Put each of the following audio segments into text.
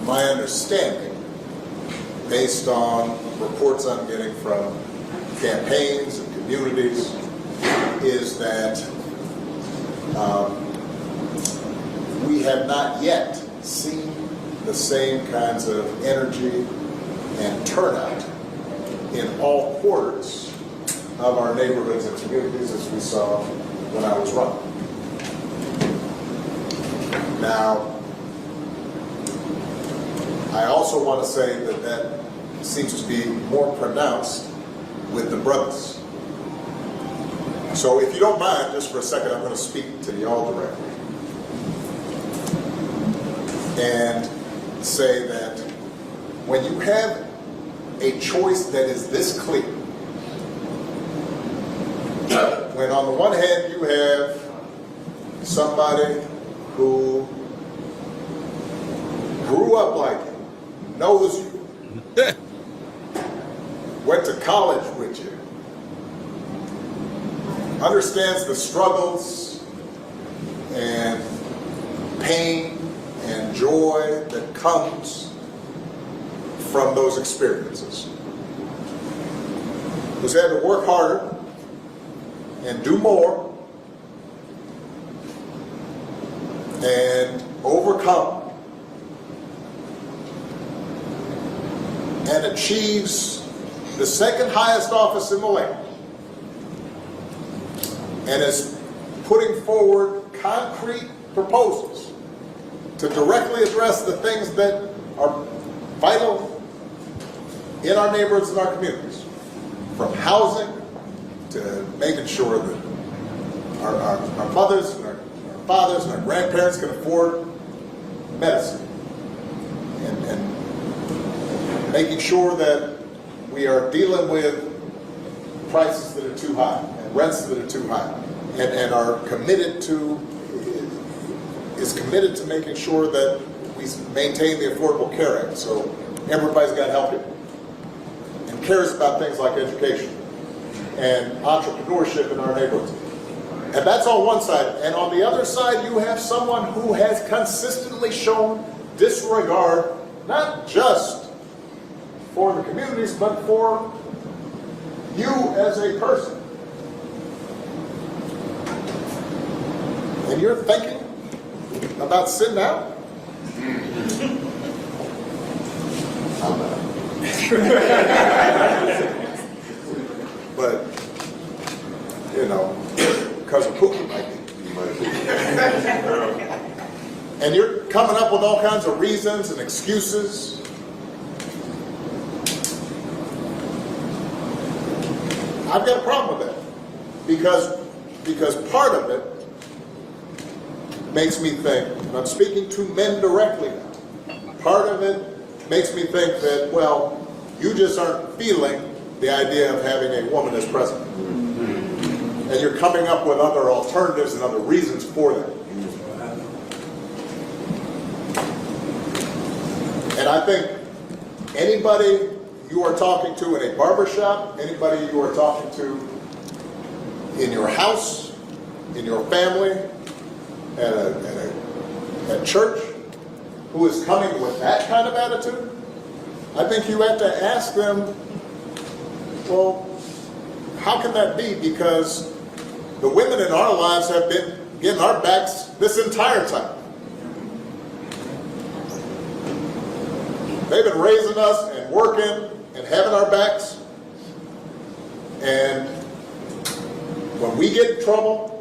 my understanding, based on reports I'm getting from campaigns and communities, is that we have not yet seen the same kinds of energy and turnout in all quarters of our neighborhoods and communities as we saw when I was running. Now, I also want to say that that seems to be more pronounced with the brothers. So if you don't mind, just for a second, I'm going to speak to y'all directly and say that when you have a choice that is this clear, when on the one hand you have somebody who grew up like you, knows you, went to college with you, understands the struggles and pain and joy that comes from those experiences, who's had to work harder and do more and overcome and achieves the second highest office in the land and is putting forward concrete proposals to directly address the things that are vital in our neighborhoods and our communities, from housing to making sure that our mothers and our fathers and our grandparents can afford medicine, and making sure that we are dealing with prices that are too high and rents that are too high, and are committed to making sure that we maintain the Affordable Care Act, so everybody's got help here, and cares about things like education and entrepreneurship in our neighborhoods. And that's on one side. And on the other side, you have someone who has consistently shown disregard, not just for the communities, but for you as a person. And you're thinking about sitting out? I'm not. But, you know, Cousin Pookie might be. And you're coming up with all kinds of reasons and excuses. I've got a problem with that. Because part of it makes me think, and I'm speaking to men directly now, part of it makes me think that, well, you just aren't feeling the idea of having a woman as president. And you're coming up with other alternatives and other reasons for that. And I think anybody you are talking to in a barbershop, anybody you are talking to in your house, in your family, at church, who is coming with that kind of attitude, I think you have to ask them, well, how can that be? Because the women in our lives have been getting our backs this entire time. They've been raising us and working and having our backs. And when we get in trouble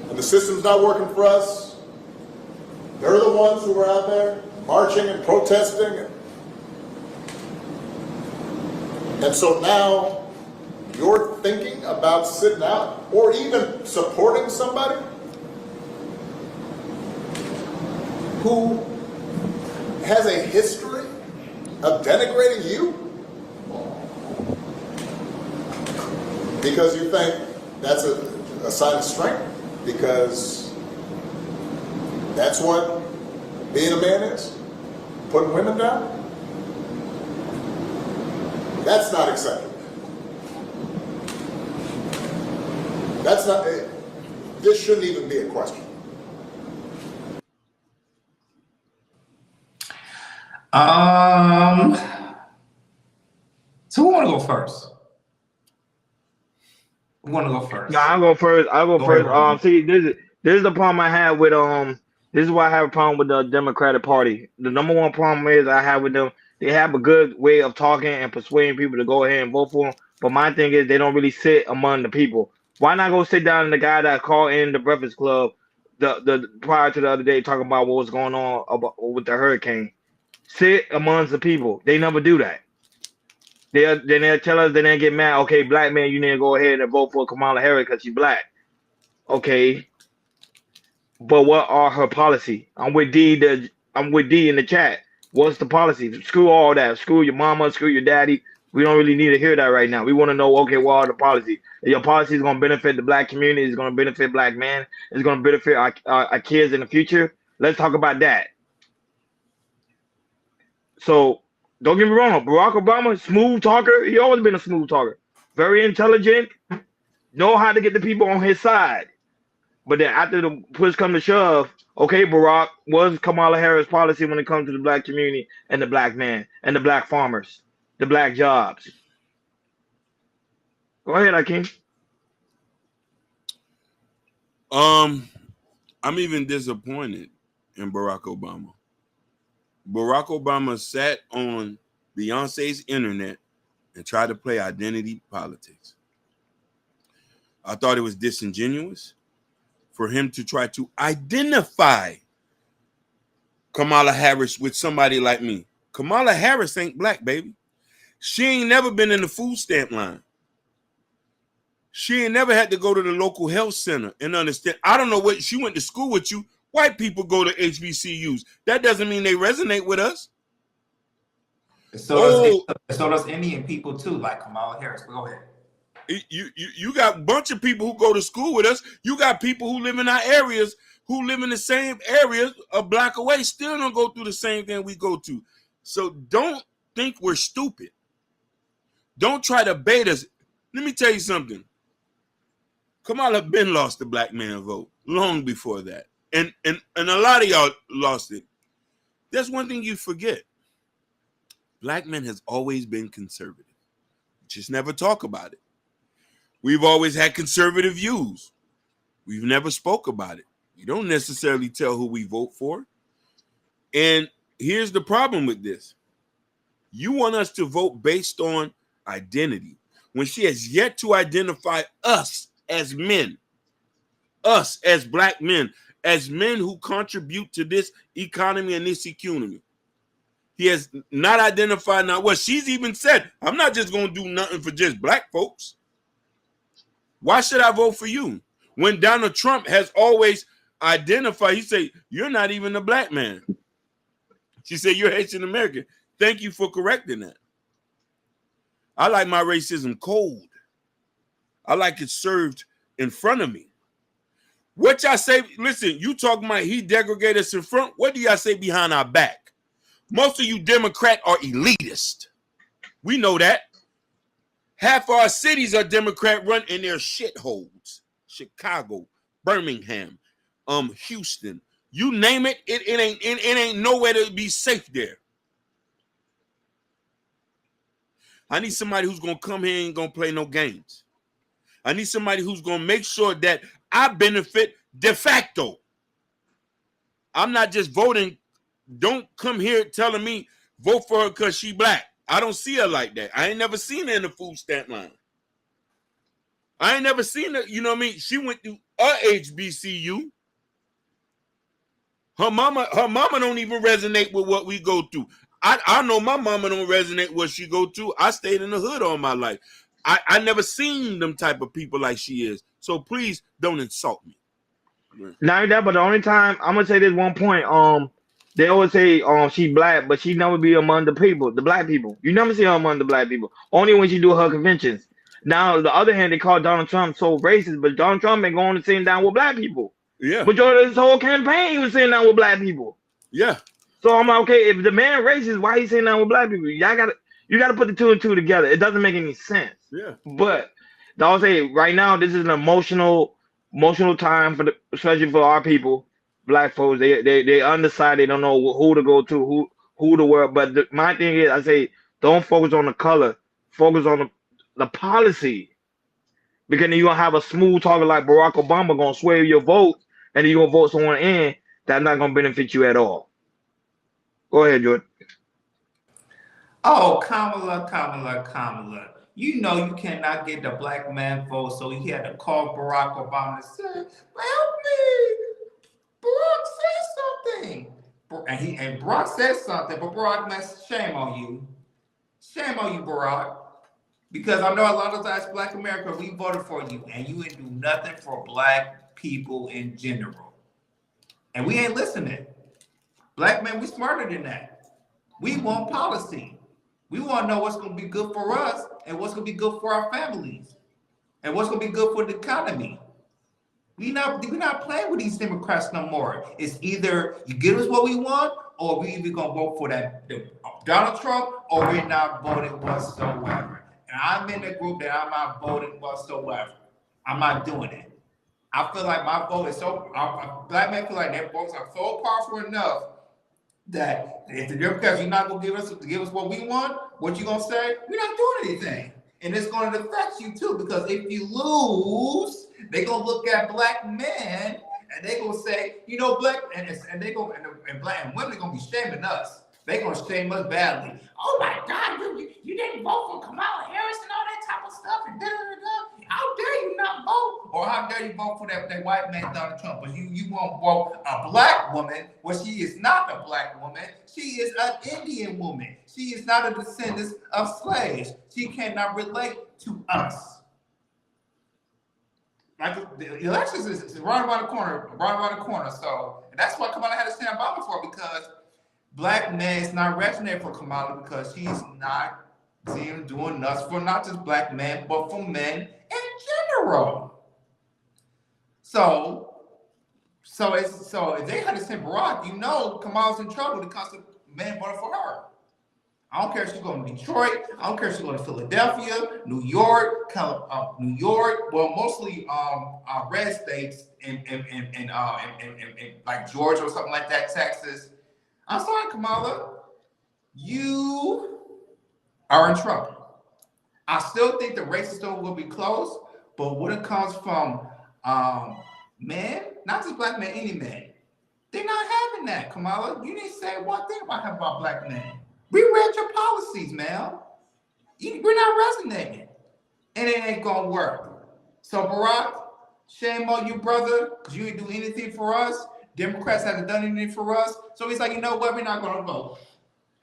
and the system's not working for us, they're the ones who are out there marching and protesting. And so now you're thinking about sitting out or even supporting somebody who has a history of denigrating you because you think that's a sign of strength, because that's what being a man is, putting women down. That's not acceptable. That's not, this shouldn't even be a question. So who want to go first? Who want to go first? No, I'll go first. Go first. Ahead, See, this is the problem I have with This is why I have a problem with the Democratic Party. The number one problem is I have with them. They have a good way of talking and persuading people to go ahead and vote for them. But my thing is they don't really sit among the people. Why not go sit down and the guy that called in the Breakfast Club the prior to the other day talking about what was going on with the hurricane? Sit amongst the people. They never do that. They'll tell us, then they get mad. Okay, black man, you need to go ahead and vote for Kamala Harris because she's black. Okay, but what are her policy? I'm with D in the chat. What's the policy? Screw all that. Screw your mama. Screw your daddy. We don't really need to hear that right now. We want to know, okay, what are the policies? Your policy is going to benefit the black community. It's going to benefit black men. It's going to benefit our kids in the future. Let's talk about that. So don't get me wrong. Barack Obama, smooth talker. He always been a smooth talker. Very intelligent. Know how to get the people on his side. But then after the push come to shove, okay, Barack, what's Kamala Harris' policy when it comes to the black community and the black man and the black farmers, the black jobs? Go ahead, Akeem. I'm even disappointed in Barack Obama. Barack Obama sat on Beyonce's internet and tried to play identity politics. I thought it was disingenuous for him to try to identify Kamala Harris with somebody like me. Kamala Harris ain't black, baby. She ain't never been in the food stamp line. She ain't never had to go to the local health center and understand. I don't know what she went to school with you. White people go to HBCUs. That doesn't mean they resonate with us. So does Indian people too, like Kamala Harris. Go ahead. You got a bunch of people who go to school with us. You got people who live in our areas, who live in the same areas a block away, still don't go through the same thing we go to. So don't think we're stupid. Don't try to bait us. Let me tell you something. Kamala been lost the black man vote long before that. And a lot of y'all lost it. There's one thing you forget. Black men has always been conservative. Just never talk about it. We've always had conservative views. We've never spoke about it. We don't necessarily tell who we vote for. And here's the problem with this. You want us to vote based on identity when she has yet to identify us as men, us as black men, as men who contribute to this economy and this economy. He has not identified now. Well, she's even said, I'm not just going to do nothing for just black folks. Why should I vote for you? When Donald Trump has always identified, he said, you're not even a black man. She said, you're Haitian American. Thank you for correcting that. I like my racism cold. I like it served in front of me. What y'all say? Listen, you talking about he degraded us in front. What do y'all say behind our back? Most of you Democrat are elitist. We know that. Half our cities are Democrat run and they're shitholes. Chicago, Birmingham, Houston. You name it, it ain't nowhere to be safe there. I need somebody who's gonna come here and ain't gonna play no games. I need somebody who's gonna make sure that I benefit de facto. I'm not just voting. Don't come here telling me vote for her because she black. I don't see her like that. I ain't never seen her in the food stamp line. I ain't never seen her, you know what I mean? She went through a HBCU. Her mama don't even resonate with what we go through. I know my mama don't resonate with what she go through. I stayed in the hood all my life. I never seen them type of people like she is. So please don't insult me. Not that, but the only time I'm gonna say this one point. They always say she black, but she never be among the people, the black people. You never see her among the black people. Only when she do her conventions. Now, on the other hand, they call Donald Trump so racist, but Donald Trump been going and sitting down with black people. Yeah. Majority of his whole campaign, he was sitting down with black people. Yeah. So I'm like, okay, if the man racist, why he sitting down with black people? You gotta put the two and two together. It doesn't make any sense. Yeah. But I'll say right now, this is an emotional time especially for our people, black folks. They undecided. They don't know who to go to, who the world. But my thing is, I say, don't focus on the color, focus on the policy. Because then you're gonna have a smooth talker like Barack Obama gonna sway your vote, and then you're gonna vote someone in that's not gonna benefit you at all. Go ahead, Jordan. Oh, Kamala. You know you cannot get the black man vote, so he had to call Barack Obama and say, help me. Barack said something. And Barack said something, but Barack, man, shame on you. Shame on you, Barack. Because I know a lot of times Black America, we voted for you, and you ain't do nothing for black people in general. And we ain't listening. Black men, we smarter than that. We want policy. We want to know what's going to be good for us and what's going to be good for our families and what's going to be good for the economy. We're not playing with these Democrats no more. It's either you give us what we want, or we either going to vote for Donald Trump, or we're not voting whatsoever. And I'm in the group that I'm not voting whatsoever. I'm not doing it. I feel like my vote is so, black men feel like their votes are so powerful enough that if the Democrats, you're not going to give us what we want, what you going to say? We're not doing anything. And it's going to affect you too, because if you lose, they're going to look at black men and they're going to say, you know, black, and they go, and black and women are going to be shaming us. They're going to shame us badly. Oh my God, you didn't vote for Kamala Harris and all that type of stuff. And how dare you not vote? Or how dare you vote for that white man, Donald Trump? But you won't vote a black woman. Well, she is not a black woman. She is an Indian woman. She is not a descendant of slaves. She cannot relate to us. Like the elections is right around the corner. So and that's what Kamala had to stand by for, because black men is not resonating for Kamala, because she's not doing nothing for not just black men, but for men in general. So if they had to send Barack, you know Kamala's in trouble because the men voted for her. I don't care if she's going to Detroit. I don't care if she's going to Philadelphia, New York, well, mostly red states in like Georgia or something like that, Texas. I'm sorry, Kamala, you are in trouble. I still think the race still will be close, but when it comes from men, not just black men, any men, they're not having that, Kamala. You didn't say one thing about black men. We read your policies, man. We're not resonating, and it ain't gonna work. So Barack, shame on you, brother, because you didn't do anything for us. Democrats haven't done anything for us. So he's like, you know what? We're not going to vote.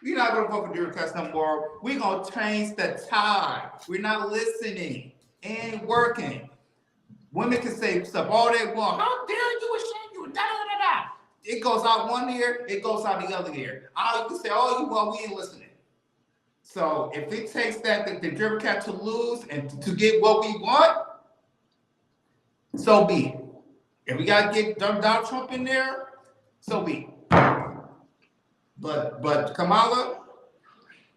We're not going to vote for Democrats no more. We're going to change the tide. We're not listening. Ain't working. Women can say stuff all they want. How dare you, ashamed you, da-da-da-da. It goes out one ear, it goes out the other ear. You can say all you want, we ain't listening. So if it takes that the Democrats to lose and to get what we want, so be it. If we gotta get Donald Trump in there, so be it. But Kamala,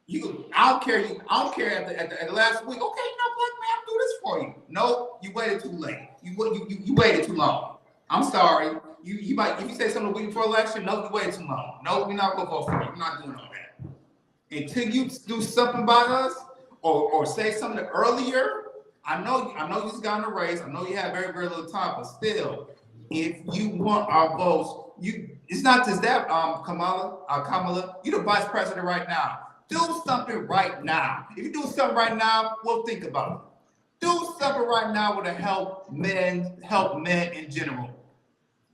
I don't care at the last week. Okay, black man, I'll do this for you. No, you waited too late. You waited too long. I'm sorry. You might, if you say something the week before election, no, you waited too long. No, we're not gonna vote for you. We're not doing all that. Until you do something by us or say something earlier. I know you just got in the race. I know you have very, very little time, but still, if you want our votes, it's not just that, Kamala, you're the vice president right now. Do something right now. If you do something right now, we'll think about it. Do something right now with help men in general.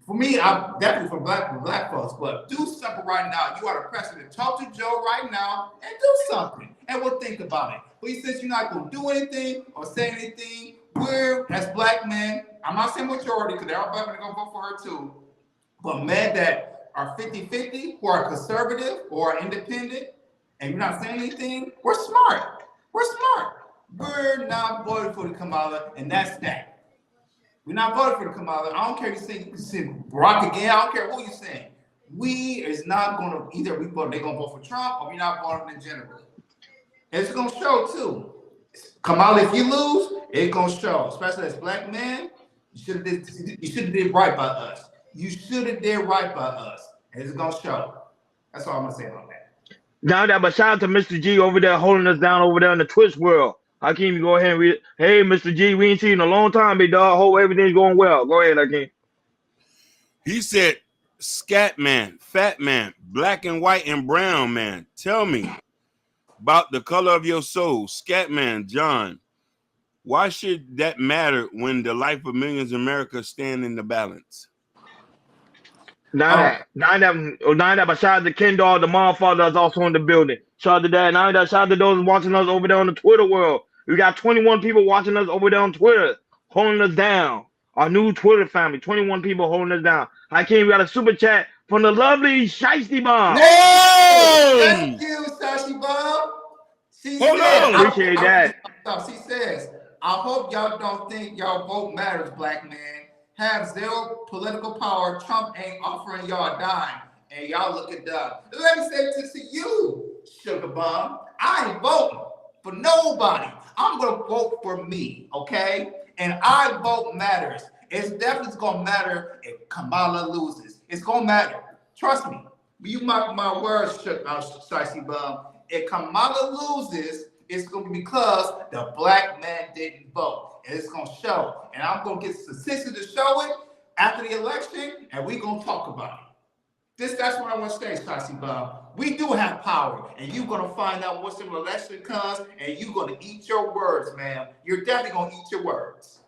For me, I'm definitely for black folks, but do something right now. You are the president. Talk to Joe right now and do something, and we'll think about it. But since you're not going to do anything or say anything, we're, as black men, I'm not saying majority, because there are black men that are going to vote for her too, but men that are 50-50, who are conservative or independent, and you're not saying anything, we're smart. We're smart. We're not voting for the Kamala, and that's that. We're not voting for the Kamala. I don't care if you say Barack again. I don't care who you're saying. We is not going to, either they're going to vote for Trump or we're not voting in general. It's going to show too. Kamala, if you lose, it's going to show. Especially as black men, you should have did right by us. You should have did right by us. And it's going to show. That's all I'm going to say about that. Now that, but shout out to Mr. G over there holding us down over there in the Twitch world. Hakeem, you go ahead and read it. Hey, Mr. G, we ain't seen you in a long time, big dog. Hope everything's going well. Go ahead, Hakeem. He said, "Scat man, fat man, black and white and brown man. Tell me about the color of your soul, scat man, John. Why should that matter when the life of millions in America stand in the balance?" Now that, but shout out to Ken Dog, the mom father is also in the building. Shout out to that. Now that, shout out to those watching us over there on the Twitter world. We got 21 people watching us over there on Twitter, holding us down. Our new Twitter family, 21 people holding us down. Hakeem, we got a super chat from the lovely Shiesty Bomb. Thank you, Sashi Bomb. She Hold said, on. Appreciate that. She says, I hope y'all don't think y'all vote matters, black man. Have zero political power. Trump ain't offering y'all a dime. And y'all look it up. Let me say this to you, Sugar Bomb. I ain't voting for nobody. I'm going to vote for me, okay? And I vote matters. It's definitely going to matter if Kamala loses. It's going to matter. Trust me. You mark my words, Shiesty Bum. If Kamala loses, it's going to be because the black man didn't vote. And it's going to show. And I'm going to get statistics to show it after the election, and we're going to talk about it. That's what I want to say, Shiesty Bum. We do have power, and you're going to find out once the election comes, and you're going to eat your words, man. You're definitely going to eat your words.